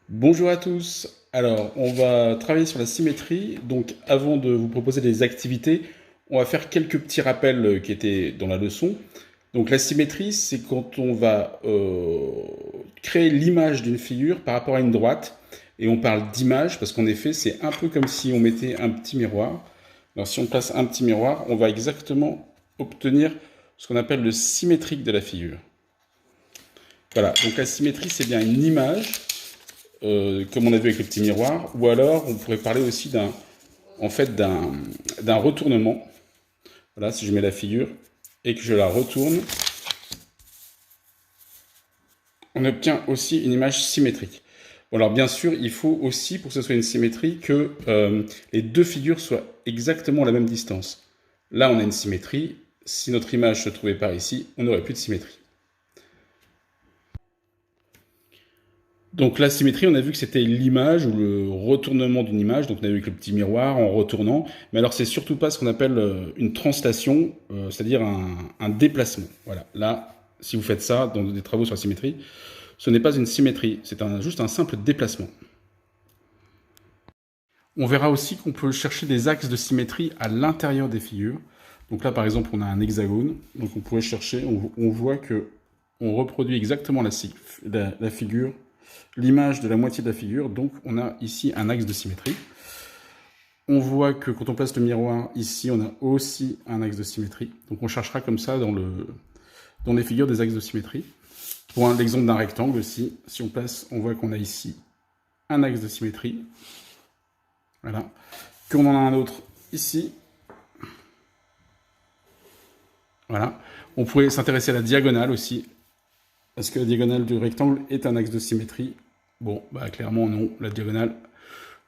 Bonjour à tous. Alors, on va travailler sur la symétrie. Donc, avant de vous proposer des activités, on va faire quelques petits rappels qui étaient dans la leçon. Donc, la symétrie, c'est quand on va créer l'image d'une figure par rapport à une droite. Et on parle d'image parce qu'en effet, c'est un peu comme si on mettait un petit miroir. Alors, si on place un petit miroir, on va exactement obtenir ce qu'on appelle le symétrique de la figure. Voilà, donc la symétrie, c'est bien une image comme on a vu avec le petit miroir, ou alors on pourrait parler aussi d'un retournement. Voilà, si je mets la figure et que je la retourne, on obtient aussi une image symétrique. Bon, alors bien sûr, il faut aussi, pour que ce soit une symétrie, que les deux figures soient exactement à la même distance. Là, on a une symétrie. Si notre image se trouvait par ici, on n'aurait plus de symétrie. Donc la symétrie, on a vu que c'était l'image ou le retournement d'une image. Donc on a vu avec le petit miroir en retournant. Mais alors c'est surtout pas ce qu'on appelle une translation, c'est-à-dire un déplacement. Voilà. Là, si vous faites ça dans des travaux sur la symétrie, ce n'est pas une symétrie, c'est juste un simple déplacement. On verra aussi qu'on peut chercher des axes de symétrie à l'intérieur des figures. Donc là, par exemple, on a un hexagone. Donc on pourrait chercher, on voit que on reproduit exactement la figure, l'image de la moitié de la figure. Donc on a ici un axe de symétrie. On voit que quand on place le miroir ici, on a aussi un axe de symétrie. Donc on cherchera comme ça dans les figures des axes de symétrie. Pour l'exemple d'un rectangle aussi, si on place, on voit qu'on a ici un axe de symétrie. Voilà. Qu'on en a un autre ici. Voilà. On pourrait s'intéresser à la diagonale aussi. Est-ce que la diagonale du rectangle est un axe de symétrie? Bon, bah clairement non. La diagonale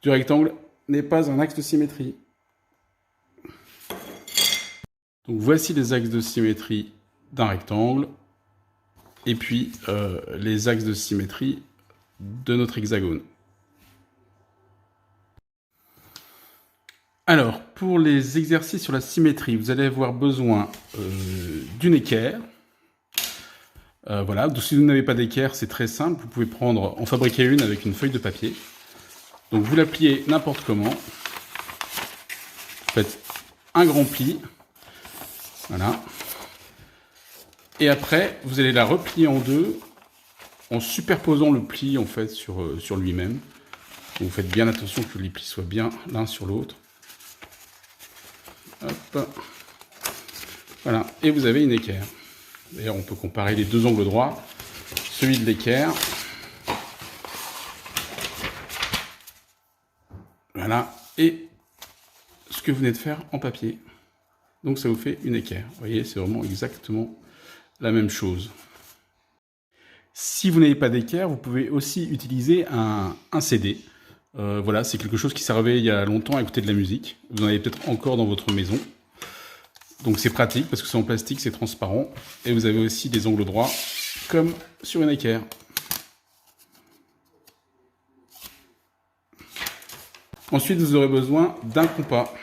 du rectangle n'est pas un axe de symétrie. Donc voici les axes de symétrie d'un rectangle. Et puis les axes de symétrie de notre hexagone. Alors, pour les exercices sur la symétrie, vous allez avoir besoin d'une équerre. Voilà, donc si vous n'avez pas d'équerre, c'est très simple. Vous pouvez en fabriquer une avec une feuille de papier. Donc vous la pliez n'importe comment. Vous faites un grand pli. Voilà. Et après, vous allez la replier en deux en superposant le pli en fait sur lui-même. Vous faites bien attention que les plis soient bien l'un sur l'autre. Hop. Voilà, et vous avez une équerre. D'ailleurs, on peut comparer les deux angles droits. Celui de l'équerre. Voilà, et ce que vous venez de faire en papier. Donc ça vous fait une équerre. Vous voyez, c'est vraiment exactement la même chose. Si vous n'avez pas d'équerre, vous pouvez aussi utiliser un CD. Voilà, c'est quelque chose qui servait il y a longtemps à écouter de la musique. Vous en avez peut-être encore dans votre maison. Donc c'est pratique parce que c'est en plastique, c'est transparent. Et vous avez aussi des angles droits comme sur une équerre. Ensuite, vous aurez besoin d'un compas.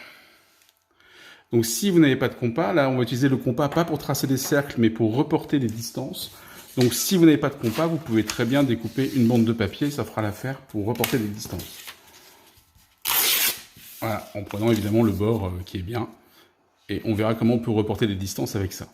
Donc si vous n'avez pas de compas, là on va utiliser le compas pas pour tracer des cercles mais pour reporter des distances. Donc si vous n'avez pas de compas, vous pouvez très bien découper une bande de papier, ça fera l'affaire pour reporter des distances. Voilà, en prenant évidemment le bord qui est bien. Et on verra comment on peut reporter des distances avec ça.